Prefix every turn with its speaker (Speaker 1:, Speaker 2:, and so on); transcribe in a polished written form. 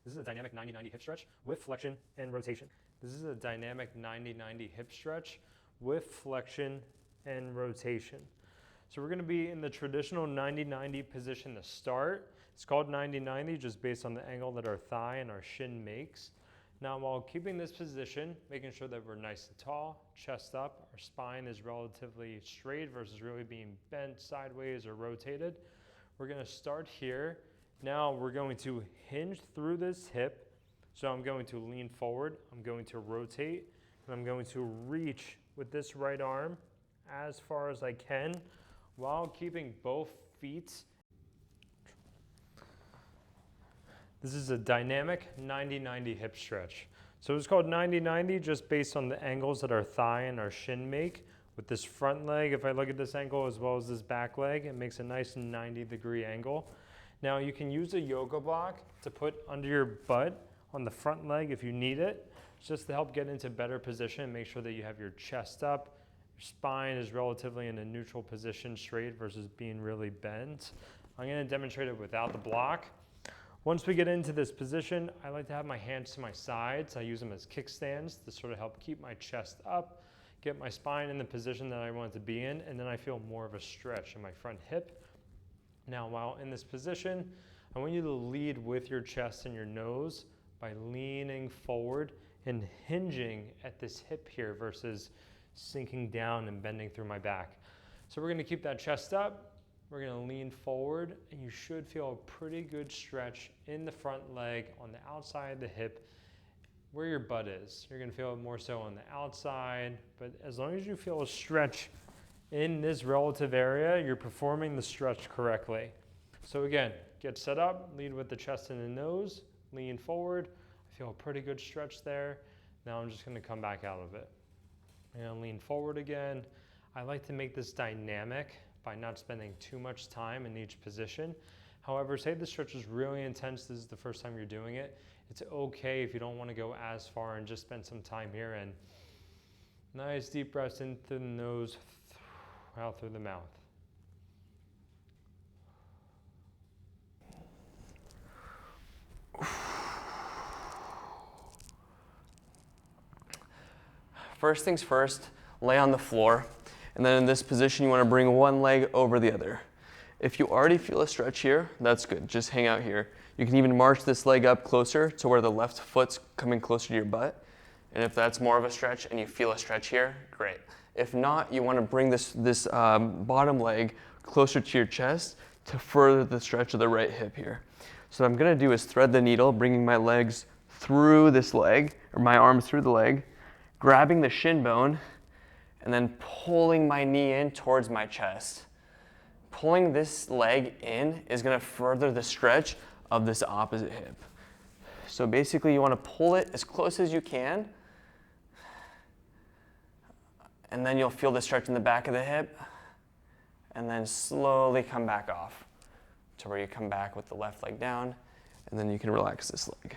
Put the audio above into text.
Speaker 1: This is a dynamic 90-90 hip stretch with flexion and rotation. This is a dynamic 90-90 hip stretch with flexion and rotation. So we're gonna be in the traditional 90-90 position to start. It's called 90-90 just based on the angle that our thigh and our shin makes. Now, while keeping this position, making sure that we're nice and tall, chest up, our spine is relatively straight versus really being bent sideways or rotated. We're gonna start here. Now we're going to hinge through this hip. So I'm going to lean forward, I'm going to rotate, and I'm going to reach with this right arm as far as I can while keeping both feet. This is a dynamic 90-90 hip stretch. So it's called 90-90 just based on the angles that our thigh and our shin make. With this front leg, if I look at this angle as well as this back leg, it makes a nice 90-degree angle. Now you can use a yoga block to put under your butt on the front leg if you need it, just to help get into better position and make sure that you have your chest up, your spine is relatively in a neutral position, straight versus being really bent. I'm gonna demonstrate it without the block. Once we get into this position, I like to have my hands to my sides. I use them as kickstands to sort of help keep my chest up, get my spine in the position that I want it to be in, and then I feel more of a stretch in my front hip. Now, while in this position, I want you to lead with your chest and your nose by leaning forward and hinging at this hip here versus sinking down and bending through my back. So we're gonna keep that chest up, we're gonna lean forward, and you should feel a pretty good stretch in the front leg on the outside of the hip where your butt is. You're gonna feel it more so on the outside, but as long as you feel a stretch in this relative area, you're performing the stretch correctly. So again, get set up, lead with the chest and the nose, lean forward. I feel a pretty good stretch there. Now I'm just gonna come back out of it. I'm gonna lean forward again. I like to make this dynamic by not spending too much time in each position. However, say the stretch is really intense, this is the first time you're doing it, it's okay if you don't wanna go as far and just spend some time here. And nice deep breaths in through the nose, out through the mouth.
Speaker 2: First things first, lay on the floor. And then in this position, you want to bring one leg over the other. If you already feel a stretch here, that's good. Just hang out here. You can even march this leg up closer to where the left foot's coming closer to your butt. And if that's more of a stretch and you feel a stretch here, great. If not, you want to bring this bottom leg closer to your chest to further the stretch of the right hip here. So what I'm going to do is thread the needle, bringing my legs through this leg, or my arms through the leg, grabbing the shin bone, and then pulling my knee in towards my chest. Pulling this leg in is going to further the stretch of this opposite hip. So basically you want to pull it as close as you can, and then you'll feel the stretch in the back of the hip, and then slowly come back off to where you come back with the left leg down, and then you can relax this leg.